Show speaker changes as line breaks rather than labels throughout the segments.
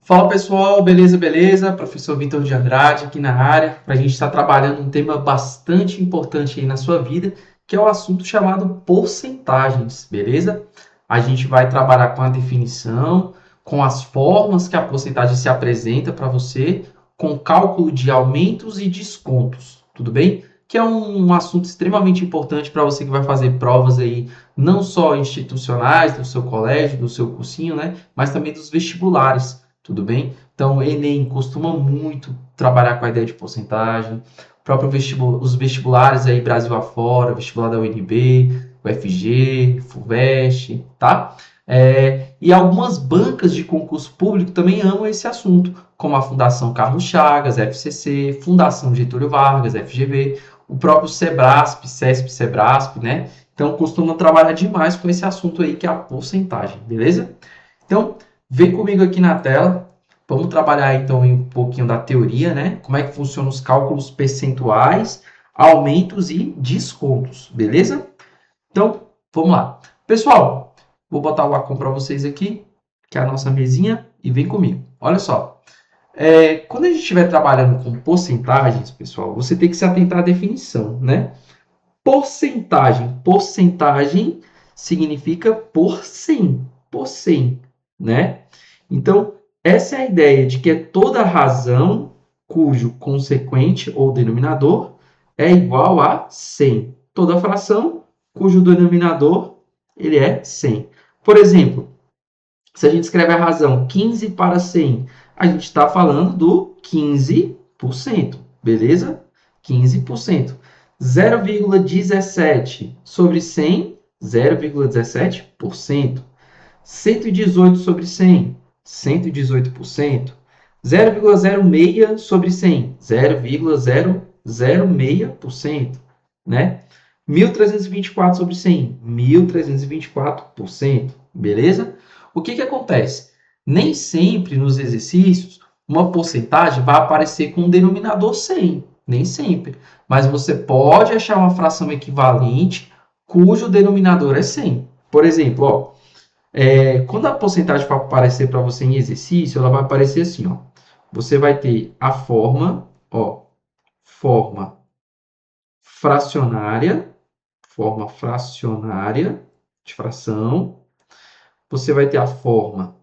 Fala pessoal, beleza, beleza? Professor Vitor de Andrade aqui na área, para a gente estar trabalhando um tema bastante importante aí na sua vida, que é o assunto chamado porcentagens, beleza? A gente vai trabalhar com a definição, com as formas que a porcentagem se apresenta para você, com cálculo de aumentos e descontos, tudo bem? Que é um assunto extremamente importante para você que vai fazer provas aí, não só institucionais, do seu colégio, do seu cursinho, né? Mas também dos vestibulares. Tudo bem? Então, o Enem costuma muito trabalhar com a ideia de porcentagem. Os vestibulares aí Brasil afora, vestibular da UNB, UFG, FUVEST, tá? E algumas bancas de concurso público também amam esse assunto, como a Fundação Carlos Chagas, FCC, Fundação Getúlio Vargas, FGV, o próprio Sebrasp, CESP, Sebrasp, né? Então, costumam trabalhar demais com esse assunto aí, que é a porcentagem, beleza? Então, vem comigo aqui na tela. Vamos trabalhar então um pouquinho da teoria, né? Como é que funcionam os cálculos percentuais, aumentos e descontos, beleza? Então, vamos lá. Pessoal, vou botar o Wacom para vocês aqui, que é a nossa mesinha, e vem comigo. Olha só. Quando a gente estiver trabalhando com porcentagens, pessoal, você tem que se atentar à definição, né? Porcentagem significa por 100, né? Então, essa é a ideia de que é toda razão cujo consequente ou denominador é igual a 100. Toda fração cujo denominador ele é 100. Por exemplo, se a gente escreve a razão 15 para 100, a gente está falando do 15%, beleza? 15%. 0,17 sobre 100, 0,17%. 118 sobre 100, 118%. 0,06 sobre 100, 0,006%, né? 1.324 sobre 100, 1.324%, beleza? O que acontece? Nem sempre nos exercícios uma porcentagem vai aparecer com um denominador 100, nem sempre. Mas você pode achar uma fração equivalente cujo denominador é 100. Por exemplo, ó, quando a porcentagem for aparecer para você em exercício, ela vai aparecer assim, ó. Você vai ter a forma, ó, forma fracionária de fração. Você vai ter a forma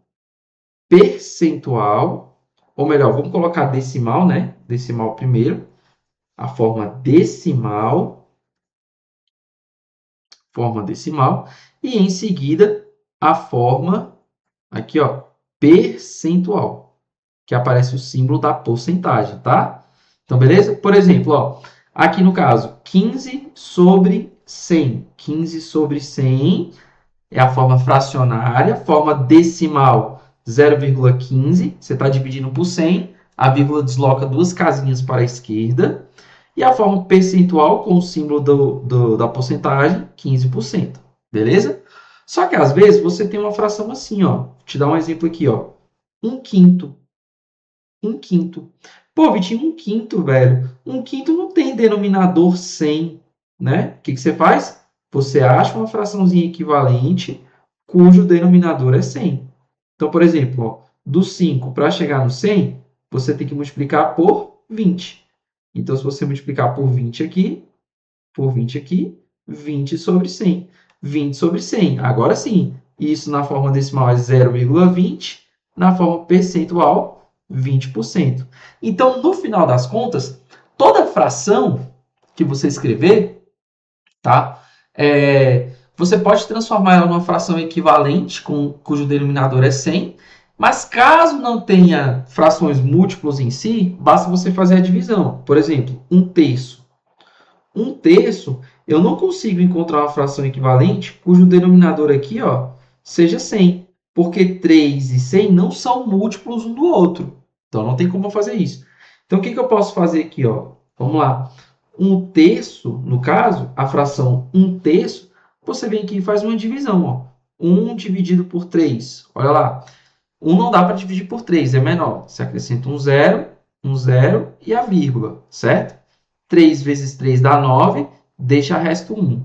percentual, ou melhor, vamos colocar decimal, né? Decimal primeiro. A forma decimal, e em seguida a forma aqui, ó, percentual, que aparece o símbolo da porcentagem, tá? Então, beleza? Por exemplo, ó, aqui no caso, 15 sobre 100. 15 sobre 100 é a forma fracionária, forma decimal 0,15. Você está dividindo por 100, a vírgula desloca duas casinhas para a esquerda. E a forma percentual com o símbolo da porcentagem, 15%. Beleza? Só que às vezes você tem uma fração assim, ó. Vou te dar um exemplo aqui, ó. 1/5. 1/5. Pô, Vitinho, 1/5, velho. 1/5 não tem denominador 100, né? O que você faz? Você acha uma fraçãozinha equivalente cujo denominador é 100. Então, por exemplo, ó, do 5 para chegar no 100, você tem que multiplicar por 20. Então, se você multiplicar por 20 aqui, 20 sobre 100. 20 sobre 100. Agora sim, isso na forma decimal é 0,20, na forma percentual, 20%. Então, no final das contas, toda fração que você escrever, tá? Você pode transformar ela numa fração equivalente, cujo denominador é 100, mas caso não tenha frações múltiplos em si, basta você fazer a divisão. Por exemplo, 1/3. 1/3, eu não consigo encontrar uma fração equivalente cujo denominador aqui, ó, seja 100, porque 3 e 100 não são múltiplos um do outro. Então, não tem como eu fazer isso. Então, o que eu posso fazer aqui? Ó? Vamos lá. 1/3, no caso, a fração 1/3, você vem aqui e faz uma divisão. Ó. 1 dividido por 3. Olha lá. 1 não dá para dividir por 3, é menor. Você acrescenta um zero e a vírgula, certo? 3 vezes 3 dá 9, deixa resto 1.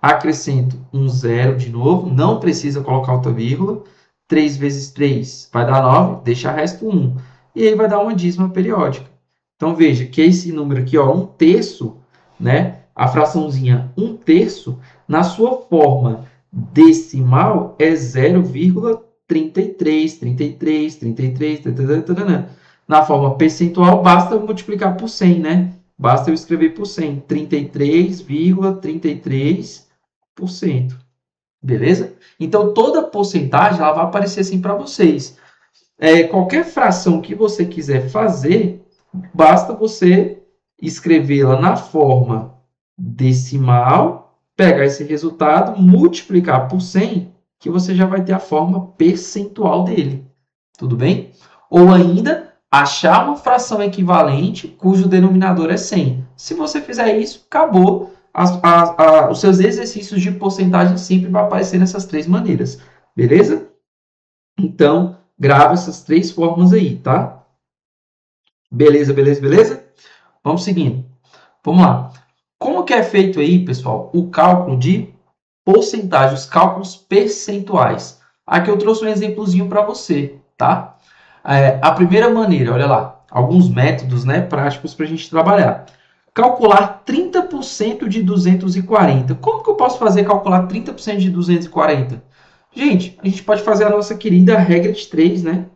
Acrescento um zero de novo, não precisa colocar outra vírgula. 3 vezes 3 vai dar 9, deixa resto 1. E aí vai dar uma dízima periódica. Então, veja que esse número aqui, ó, 1/3, né? A fraçãozinha 1/3, na sua forma decimal, é 0,33, 33, 33, na forma percentual, basta multiplicar por 100, né? Basta eu escrever por 100, 33,33%. Beleza? Então, toda porcentagem ela vai aparecer assim para vocês. Qualquer fração que você quiser fazer, basta você escrevê-la na forma decimal, pegar esse resultado, multiplicar por 100, que você já vai ter a forma percentual dele. Tudo bem? Ou ainda, achar uma fração equivalente cujo denominador é 100. Se você fizer isso, acabou. Os seus exercícios de porcentagem sempre vão aparecer nessas três maneiras. Beleza? Então, grava essas três formas aí, tá? Beleza, beleza, beleza? Vamos seguindo. Vamos lá. Como que é feito aí, pessoal, o cálculo de porcentagem, os cálculos percentuais? Aqui eu trouxe um exemplozinho para você, tá? A primeira maneira, olha lá, alguns métodos, né, práticos para a gente trabalhar. Calcular 30% de 240. Como que eu posso fazer calcular 30% de 240? Gente, a gente pode fazer a nossa querida regra de 3, né?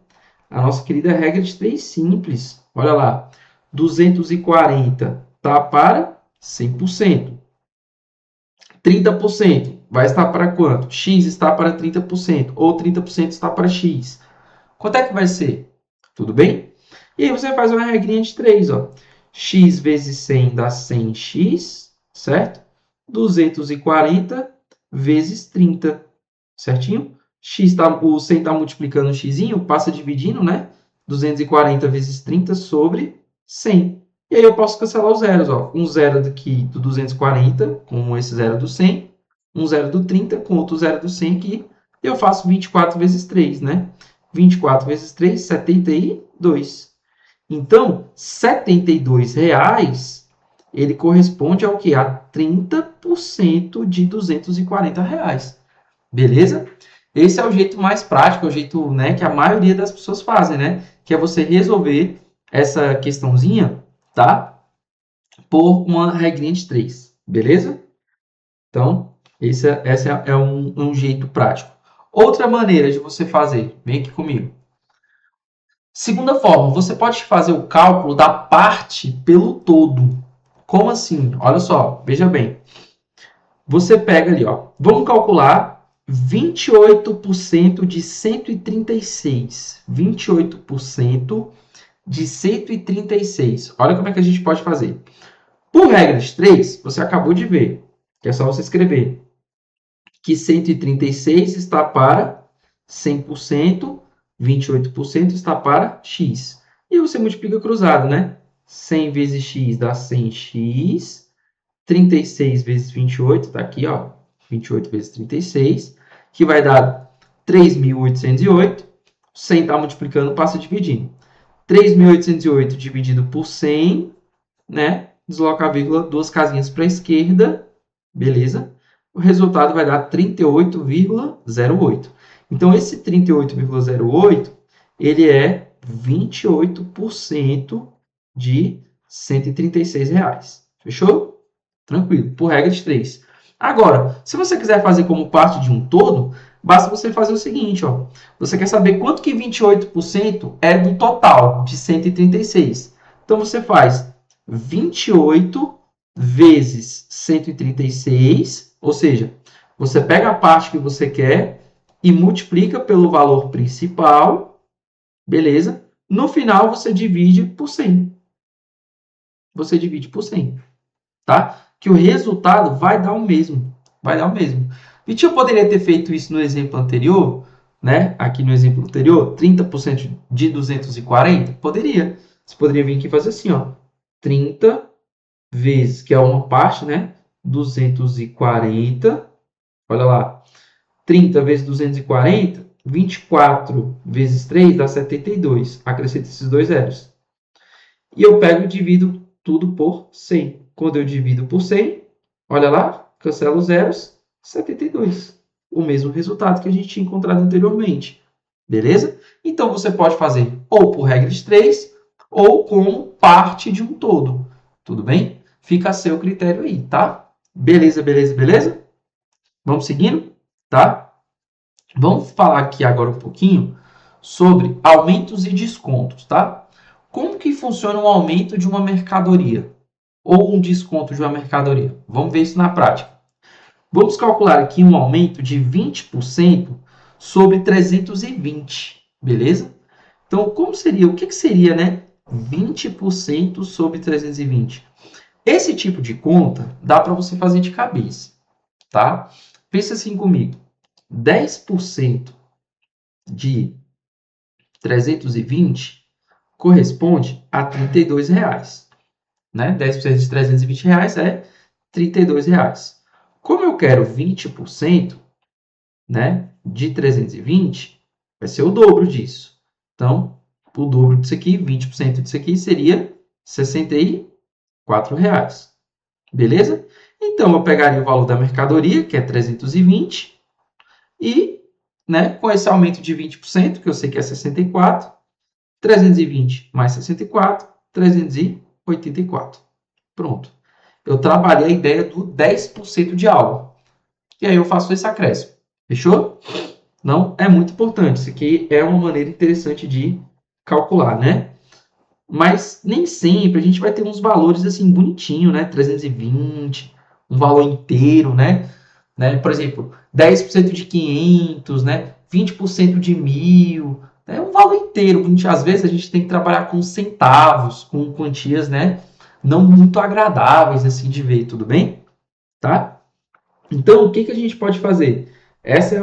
A nossa querida regra de 3 simples. Olha lá, 240 está para 100%. 30% vai estar para quanto? X está para 30%, ou 30% está para X. Quanto é que vai ser? Tudo bem? E aí você faz uma regrinha de 3, ó. X vezes 100 dá 100x, certo? 240 vezes 30, certinho? O 100 está multiplicando o x, passa dividindo, né? 240 vezes 30 sobre 100. E aí eu posso cancelar os zeros, ó. Um zero daqui do 240 com esse zero do 100, um zero do 30 com outro zero do 100 aqui. E eu faço 24 vezes 3, né? 24 vezes 3, 72. Então, R$ 72,00, ele corresponde ao que? A 30% de R$ 240,00. Beleza? Esse é o jeito mais prático, é o jeito, né, que a maioria das pessoas fazem, né? Que é você resolver essa questãozinha, tá? Por uma regrinha de 3. Beleza? Então, esse é um jeito prático. Outra maneira de você fazer, vem aqui comigo. Segunda forma, você pode fazer o cálculo da parte pelo todo. Como assim? Olha só, veja bem. Você pega ali, ó. Vamos calcular 28% de 136. 28% de 136. Olha como é que a gente pode fazer. Por regra de 3, você acabou de ver, que é só você escrever que 136 está para 100%, 28% está para x. E você multiplica cruzado, né? 100 vezes x dá 100x. 36 vezes 28, está aqui, ó. 28 vezes 36, que vai dar 3.808. 100 está multiplicando, passa dividindo. 3.808 dividido por 100, né? Desloca a vírgula, duas casinhas para a esquerda, beleza? O resultado vai dar 38,08. Então, esse 38,08, ele é 28% de R$ 136,00. Fechou? Tranquilo, por regra de 3. Agora, se você quiser fazer como parte de um todo, basta você fazer o seguinte, ó. Você quer saber quanto que 28% é do total de 136. Então, você faz 28 vezes 136, ou seja, você pega a parte que você quer e multiplica pelo valor principal, beleza? No final, você divide por 100. Você divide por 100, tá? Que o resultado vai dar o mesmo. Vai dar o mesmo. Vitinho, eu poderia ter feito isso no exemplo anterior, né? Aqui no exemplo anterior, 30% de 240? Poderia. Você poderia vir aqui e fazer assim, ó. 30 vezes, que é uma parte, né? 240. Olha lá. 30 vezes 240, 24 vezes 3 dá 72. Acrescenta esses dois zeros. E eu pego e divido tudo por 100. Quando eu divido por 100, olha lá, cancelo os zeros, 72. O mesmo resultado que a gente tinha encontrado anteriormente. beleza? Então, você pode fazer ou por regra de 3 ou como parte de um todo, tudo bem? Fica a seu critério aí, tá? Beleza, beleza, beleza? Vamos seguindo, tá? Vamos falar aqui agora um pouquinho sobre aumentos e descontos, tá? Como que funciona um aumento de uma mercadoria ou um desconto de uma mercadoria? Vamos ver isso na prática. Vamos calcular aqui um aumento de 20% sobre 320, beleza? Então, como seria? O que seria, né? 20% sobre 320. Esse tipo de conta dá para você fazer de cabeça, tá? Pensa assim comigo. 10% de 320 corresponde a R$ 32, né? 10% de R$ 320 é R$ 32. Como eu quero 20%, né, de 320, vai ser o dobro disso. Então, o dobro disso aqui, 20% disso aqui seria R$ 64. Beleza? Então, eu pegaria o valor da mercadoria, que é 320, e, né, com esse aumento de 20%, que eu sei que é 64, 320 mais 64, 384. Pronto. Eu trabalhei a ideia do 10% de algo. E aí eu faço esse acréscimo. Fechou? Não é muito importante. Isso aqui é uma maneira interessante de calcular, né? Mas nem sempre a gente vai ter uns valores assim bonitinho, né? 320, um valor inteiro, né? Por exemplo, 10% de 500, né? 20% de 1.000, é um valor inteiro. Às vezes a gente tem que trabalhar com centavos, com quantias, né? Não muito agradáveis assim de ver, tudo bem? Tá? Então, o que a gente pode fazer? Essa é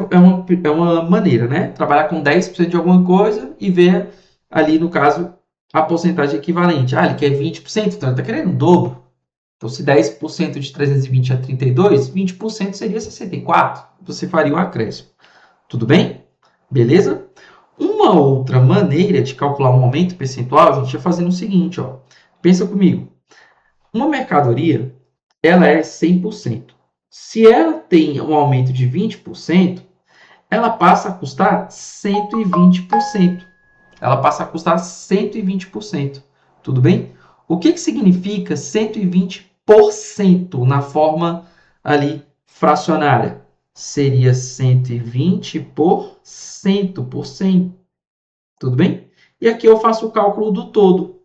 uma maneira, né? Trabalhar com 10% de alguma coisa e ver ali, no caso, a porcentagem equivalente. Ah, ele quer 20%, então ele está querendo o dobro. Então, se 10% de 320 é 32, 20% seria 64. Você faria um acréscimo. Tudo bem? Beleza? Uma outra maneira de calcular um aumento percentual, a gente é fazendo o seguinte, ó. Pensa comigo. Uma mercadoria, ela é 100%. Se ela tem um aumento de 20%, ela passa a custar 120%. Ela passa a custar 120%. Tudo bem? O que significa 120% na forma ali fracionária? Seria 120 por 100. Tudo bem? E aqui eu faço o cálculo do todo,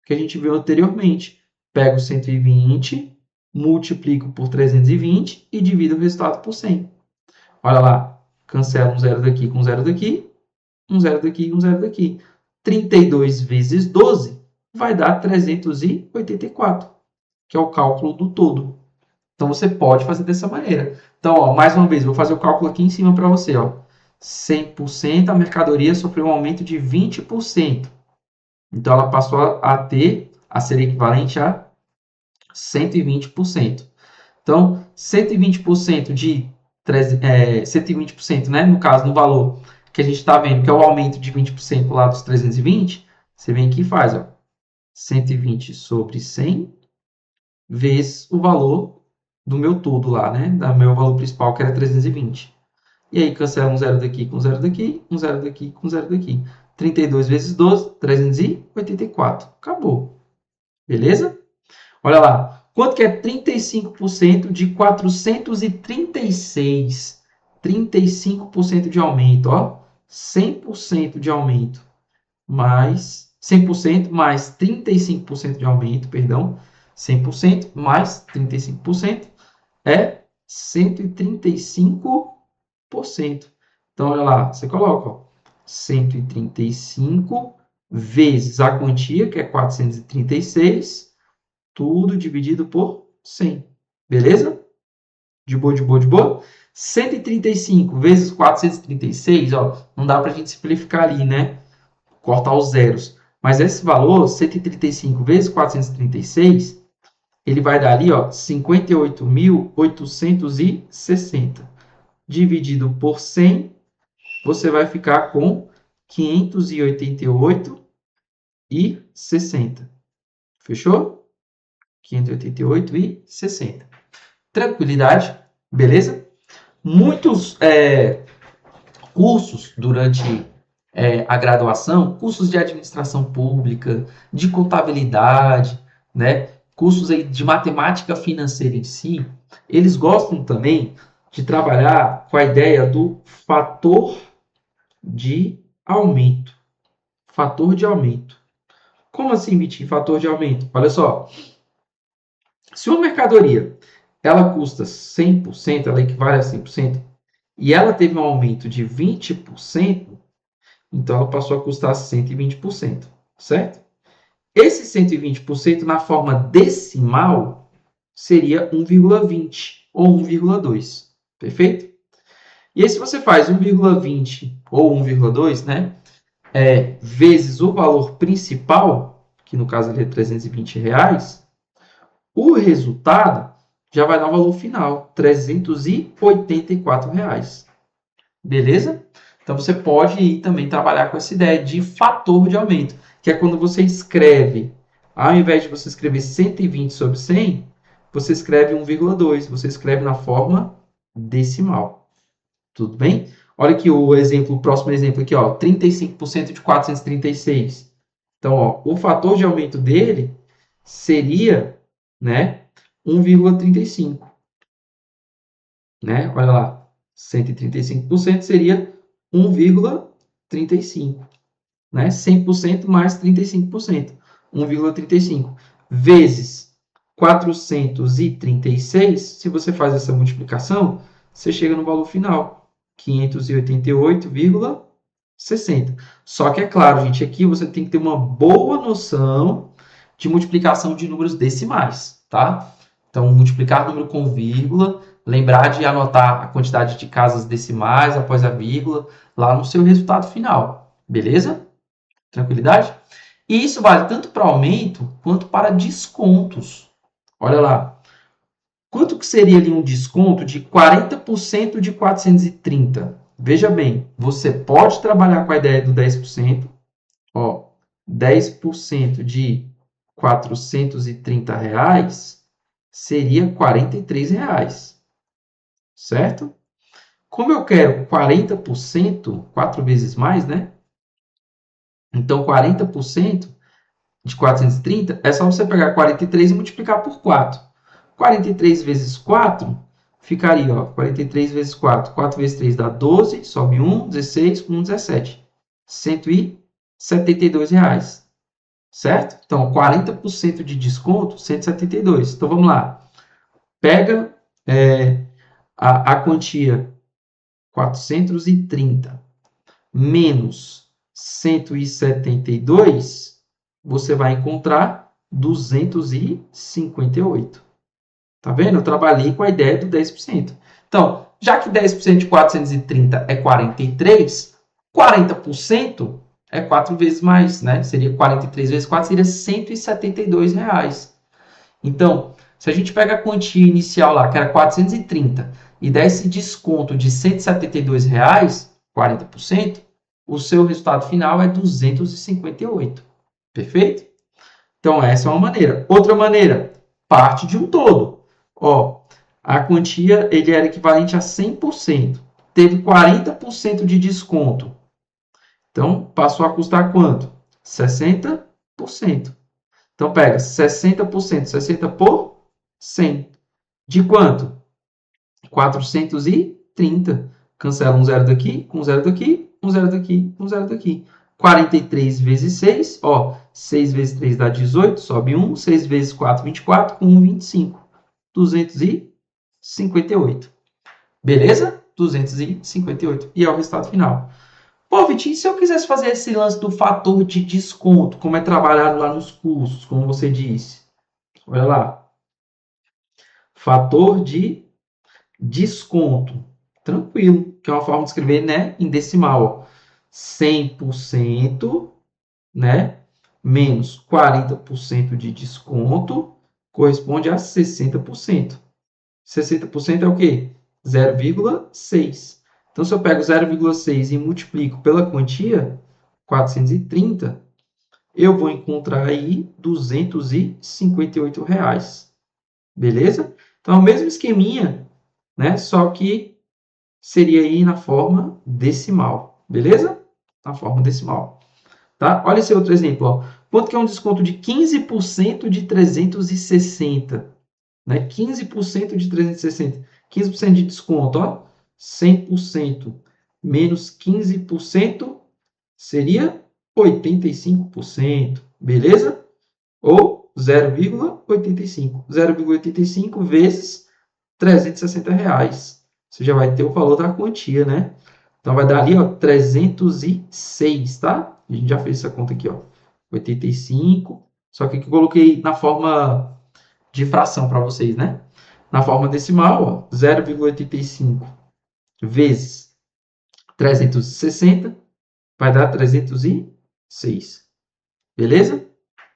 que a gente viu anteriormente. Pego 120, multiplico por 320 e divido o resultado por 100. Olha lá, cancela um zero daqui com um zero daqui, um zero daqui e um zero daqui. 32 vezes 12 vai dar 384, que é o cálculo do todo. Então, você pode fazer dessa maneira. Então, ó, mais uma vez, vou fazer o cálculo aqui em cima para você. Ó. 100% a mercadoria sofreu um aumento de 20%. Então, ela passou a ser equivalente a 120%. Então, 120% de 120%, né, no caso, no valor que a gente está vendo, que é o aumento de 20% lá dos 320, você vem aqui e faz, ó, 120 sobre 100 vezes o valor do meu todo lá, né, do meu valor principal, que era 320. E aí, cancela um zero daqui com um zero daqui, um zero daqui com um zero daqui. 32 vezes 12, 384. Acabou. Beleza? Olha lá. Quanto que é 35% de 436? 35% de aumento, ó. 100% de aumento mais 100% mais 35% de aumento, perdão. 100% mais 35% é 135%. Então, olha lá, você coloca, ó, 135 vezes a quantia, que é 436, tudo dividido por 100. Beleza? De boa, de boa, de boa? 135 vezes 436, ó, não dá para a gente simplificar ali, né? Cortar os zeros. Mas esse valor, 135 vezes 436, ele vai dar ali, ó, 58.860. Dividido por 100, você vai ficar com 588,60. Fechou? 588,60. Tranquilidade, beleza? Muitos cursos durante a graduação, cursos de administração pública, de contabilidade, né? Cursos aí de matemática financeira em si, eles gostam também de trabalhar com a ideia do fator de aumento. Fator de aumento. Como assim, Vitinho, fator de aumento? Olha só, se uma mercadoria ela custa 100%, ela equivale a 100%, e ela teve um aumento de 20%, então ela passou a custar 120%, certo? Esse 120% na forma decimal seria 1,20 ou 1,2, perfeito? E aí se você faz 1,20 ou 1,2, né, vezes o valor principal, que no caso ele é R$ 320, o resultado já vai dar o valor final, R$ 384. Beleza? Então você pode ir também trabalhar com essa ideia de fator de aumento, que é quando você escreve, ao invés de você escrever 120 sobre 100, você escreve 1,2, você escreve na forma decimal. Tudo bem? Olha aqui o próximo exemplo aqui, ó, 35% de 436. Então, ó, o fator de aumento dele seria, né, 1,35, né? Olha lá, 135% seria 1,35, né? 100% mais 35%, 1,35 vezes 436, se você faz essa multiplicação, você chega no valor final, 588,60. Só que é claro, gente, aqui você tem que ter uma boa noção de multiplicação de números decimais, tá? Então, multiplicar número com vírgula, lembrar de anotar a quantidade de casas decimais após a vírgula lá no seu resultado final, beleza? Tranquilidade? E isso vale tanto para aumento quanto para descontos. Olha lá. Quanto que seria ali um desconto de 40% de 430? Veja bem, você pode trabalhar com a ideia do 10%. Ó, 10% de R$ 430 seria R$ 43, certo? Como eu quero 40%, 4 vezes mais, né? Então, 40% de 430 é só você pegar 43 e multiplicar por 4. 43 vezes 4 ficaria, ó, 43 vezes 4. 4 vezes 3 dá 12, sobe 1, 16, 1, 17. R$ 172. Certo? Então, 40% de desconto, 172. Então, vamos lá. Pega a quantia 430 menos 172, você vai encontrar 258. Tá vendo? Eu trabalhei com a ideia do 10%. Então, já que 10% de 430 é 43, 40% é 4 vezes mais, né? Seria 43 vezes 4, seria R$ 172. Então, se a gente pega a quantia inicial lá, que era 430, e der esse desconto de R$ 172, 40%, o seu resultado final é 258. Perfeito? Então, essa é uma maneira. Outra maneira, parte de um todo. Ó, a quantia ele era equivalente a 100%. Teve 40% de desconto. Então, passou a custar quanto? 60%. Então, pega 60%, 60 por 100. De quanto? 430. Cancela um zero daqui, um zero daqui, um zero daqui, um zero daqui. 43 vezes 6, ó, 6 vezes 3 dá 18, sobe 1, 6 vezes 4, 24, com 1, 25. 258. Beleza? 258. E é o resultado final. Pô, Vitinho, se eu quisesse fazer esse lance do fator de desconto, como é trabalhado lá nos cursos, como você disse. Olha lá. Fator de desconto. Tranquilo, que é uma forma de escrever, né, em decimal. Ó. 100%, né, menos 40% de desconto corresponde a 60%. 60% é o quê? 0,6. Então, se eu pego 0,6 e multiplico pela quantia, 430, eu vou encontrar aí R$ 258. Beleza? Então, é o mesmo esqueminha, né? Só que seria aí na forma decimal. Beleza? na forma decimal. Tá? Olha esse outro exemplo. Ó. Quanto que é um desconto de 15% de 360? Né? 15% de 360. 15% de desconto, ó. 100% menos 15% seria 85%. Beleza? Ou 0,85. 0,85 vezes R$ 360. Você já vai ter o valor da quantia, né? Então, vai dar ali, ó, 306, tá? A gente já fez essa conta aqui, ó. 85. Só que aqui eu coloquei na forma de fração para vocês, né? Na forma decimal, ó, 0,85 vezes 360 vai dar 306. Beleza?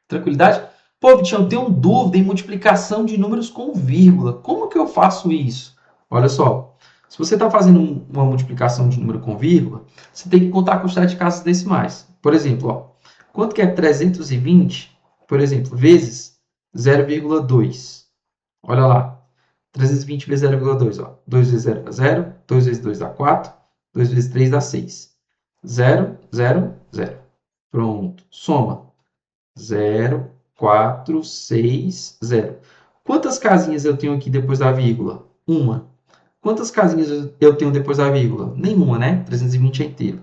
Tranquilidade? Pô, Vitinho, eu tenho dúvida em multiplicação de números com vírgula. Como que eu faço isso? Olha só, se você está fazendo uma multiplicação de número com vírgula, você tem que contar a quantidade de casas decimais. Por exemplo, ó, quanto que é 320, por exemplo, vezes 0,2? Olha lá, 320 vezes 0,2. Ó. 2 vezes 0 dá 0, 2 vezes 2 dá 4, 2 vezes 3 dá 6. 0, 0, 0. Pronto, soma. 0, 4, 6, 0. Quantas casinhas eu tenho aqui depois da vírgula? Uma. Quantas casinhas eu tenho depois da vírgula? Nenhuma, né? 320 é inteiro.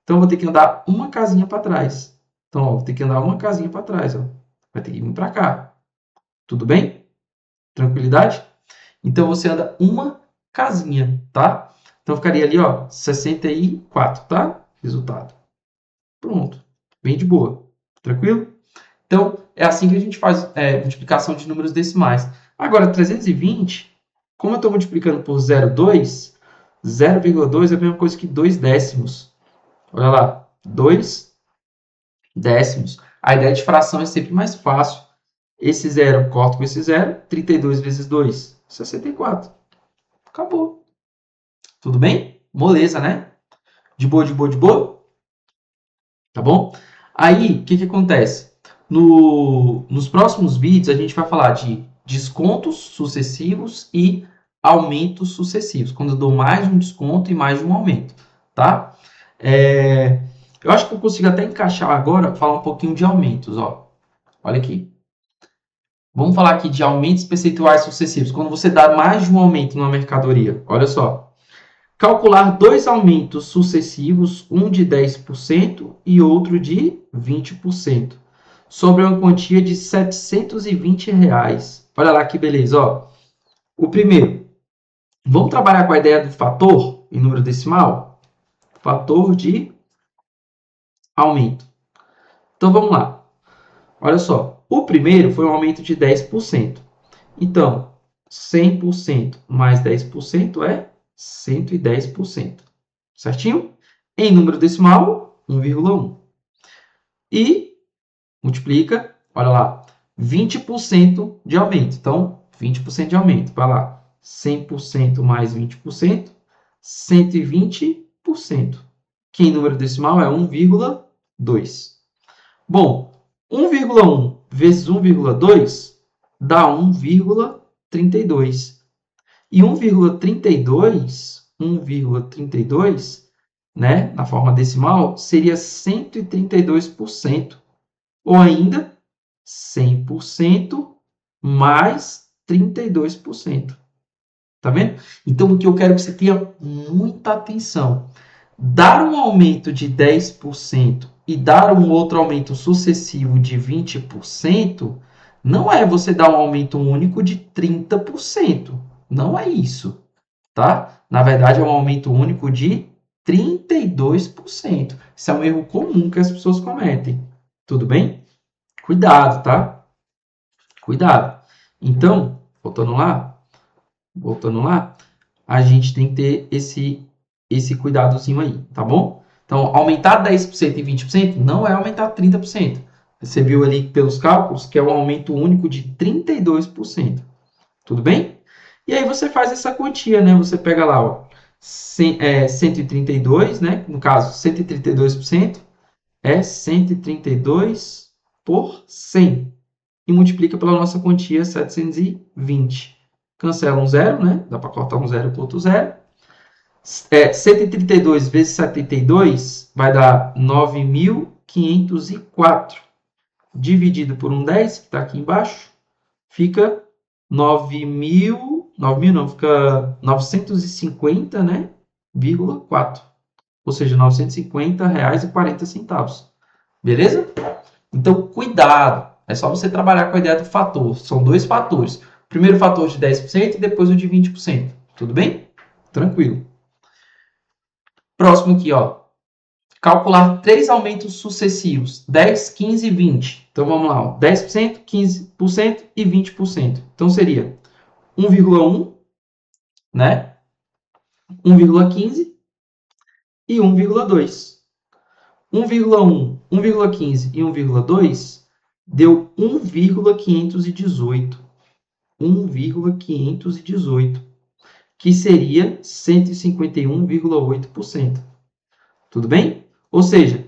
Então, eu vou ter que andar uma casinha para trás. Então, ó, vou ter que andar uma casinha para trás. Ó. Vai ter que vir para cá. Tudo bem? Tranquilidade? Então, você anda uma casinha, tá? Então, ficaria ali, ó, 64, tá? Resultado. Pronto. Bem de boa. Tranquilo? Então, é assim que a gente faz multiplicação de números decimais. Agora, 320, como eu estou multiplicando por 0,2, 0,2 é a mesma coisa que 2 décimos. Olha lá, 2 décimos. A ideia de fração é sempre mais fácil. Esse 0 corta com esse 0, 32 vezes 2, 64. Acabou. Tudo bem? Moleza, né? De boa, de boa, de boa? Tá bom? Aí, o que, que acontece? Nos próximos vídeos, a gente vai falar de descontos sucessivos e aumentos sucessivos. Quando eu dou mais de um desconto e mais de um aumento, tá? Eu acho que eu consigo até encaixar agora, falar um pouquinho de aumentos, ó. Olha aqui. Vamos falar aqui de aumentos percentuais sucessivos. Quando você dá mais de um aumento em uma mercadoria, olha só. Calcular dois aumentos sucessivos, um de 10% e outro de 20%, sobre uma quantia de R$ 720. Olha lá que beleza, ó. O primeiro, vamos trabalhar com a ideia do fator em número decimal? Fator de aumento. Então, vamos lá. Olha só, o primeiro foi um aumento de 10%. Então, 100% mais 10% é 110%. Certinho? Em número decimal, 1,1. E multiplica, olha lá, 20% de aumento. Então, 20% de aumento. Vai lá, 100% mais 20%, 120%. Que em número decimal é 1,2. Bom, 1,1 vezes 1,2 dá 1,32. E 1,32, né, na forma decimal, seria 132%, ou ainda 100% mais 32%. Tá vendo? Então, o que eu quero que você tenha muita atenção. Dar um aumento de 10% e dar um outro aumento sucessivo de 20% não é você dar um aumento único de 30%. Não é isso, tá? Na verdade, é um aumento único de 32%. Isso é um erro comum que as pessoas cometem. Tudo bem? Cuidado, tá? Cuidado. Então, voltando lá, a gente tem que ter esse cuidadozinho aí, tá bom? Então, aumentar 10% e 20% não é aumentar 30%. Você viu ali pelos cálculos que é um aumento único de 32%. Tudo bem? E aí você faz essa quantia, né? Você pega lá, ó, 132, né? No caso, 132% é 132 por 100. E multiplica pela nossa quantia 720. Cancela um zero, né? Dá para cortar um zero com outro zero. 132 vezes 72 vai dar 9.504. Dividido por 10, que está aqui embaixo, fica 9.000 não, fica 950, né, vírgula 4. Ou seja, R$ 950,40. Beleza? Então, cuidado. É só você trabalhar com a ideia do fator. São dois fatores. O primeiro fator de 10% e depois o de 20%. Tudo bem? Tranquilo. Próximo aqui, ó. Calcular 3 aumentos sucessivos. 10, 15 e 20. Então, vamos lá. Ó. 10%, 15% e 20%. Então, seria 1,1, né? 1,15 e 1,2. 1,1, 1,15 e 1,2 deu 1,518. 1,518, que seria 151,8%. Tudo bem? Ou seja,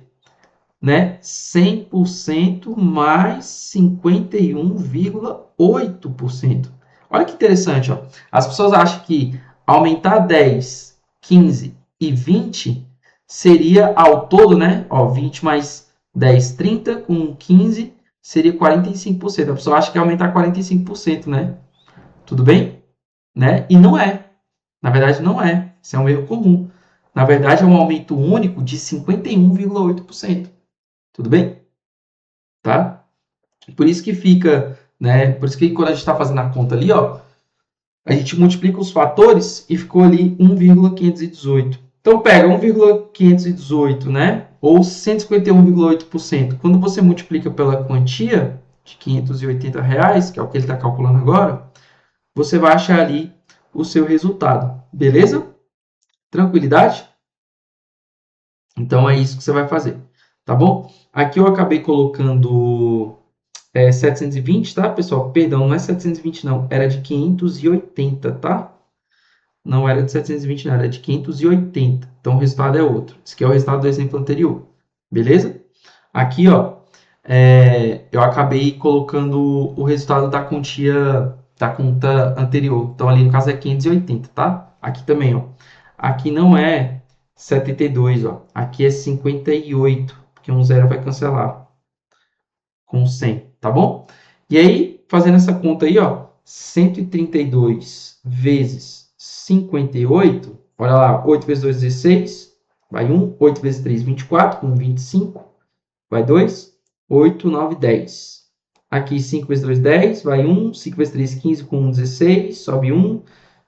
né, 100% mais 51,8%. Olha que interessante, ó. As pessoas acham que aumentar 10, 15 e 20 seria ao todo, né? Ó, 20 mais 10, 30, com 15 seria 45%. A pessoa acha que é aumentar 45%, né? Tudo bem? Né? E não é. Na verdade, não é. Isso é um erro comum. Na verdade, é um aumento único de 51,8%. Tudo bem? Tá? Por isso que fica, né? Por isso que quando a gente está fazendo a conta ali, ó, a gente multiplica os fatores e ficou ali 1,518. Então, pega 1,518, né? Ou 151,8%. Quando você multiplica pela quantia de R$ 580, que é o que ele está calculando agora, você vai achar ali o seu resultado. Beleza? Tranquilidade? Então, é isso que você vai fazer. Tá bom? Aqui eu acabei colocando 720, tá, pessoal? Perdão, não é 720, não. Era de 580, tá? Não era de 720, não. Era de 580. Então, o resultado é outro. Esse aqui é o resultado do exemplo anterior. Beleza? Aqui, ó, eu acabei colocando o resultado da quantia da conta anterior. Então, ali no caso é 580, tá? Aqui também, ó. Aqui não é 72, ó. Aqui é 58, porque um zero vai cancelar com 100, tá bom? E aí, fazendo essa conta aí, ó, 132 vezes 58, olha lá, 8 vezes 2, 16, vai 1, 8 vezes 3, 24, com 25, vai 2, 8, 9, 10. Aqui 5 vezes 2, 10, vai 1, 5 vezes 3, 15, com 1, 16, sobe 1,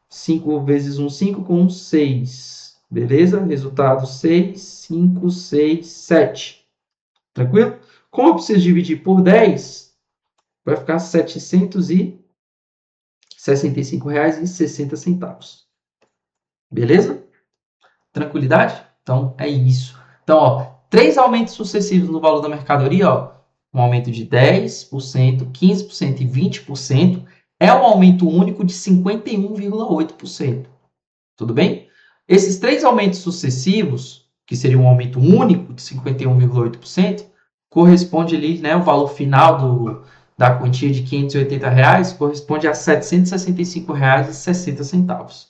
5 vezes 1, 5, com 1, 6. Beleza? Resultado 6, 5, 6, 7. Tranquilo? Como eu preciso dividir por 10, vai ficar R$ 765,60. Beleza? Tranquilidade? Então, é isso. Então, ó, 3 aumentos sucessivos no valor da mercadoria, ó, um aumento de 10%, 15% e 20%, é um aumento único de 51,8%. Tudo bem? Esses 3 aumentos sucessivos, que seria um aumento único de 51,8%, corresponde ali, né, o valor final da quantia de R$ 580 corresponde a R$ 765,60.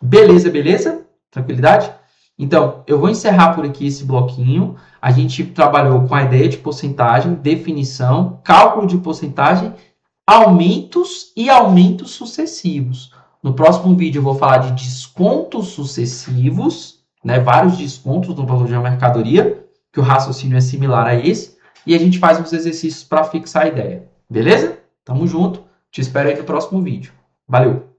Beleza, beleza? Tranquilidade? Então, eu vou encerrar por aqui esse bloquinho. A gente trabalhou com a ideia de porcentagem, definição, cálculo de porcentagem, aumentos e aumentos sucessivos. No próximo vídeo eu vou falar de descontos sucessivos, né? Vários descontos no valor de uma mercadoria, que o raciocínio é similar a esse, e a gente faz uns exercícios para fixar a ideia. Beleza? Tamo junto. Te espero aí no próximo vídeo. Valeu!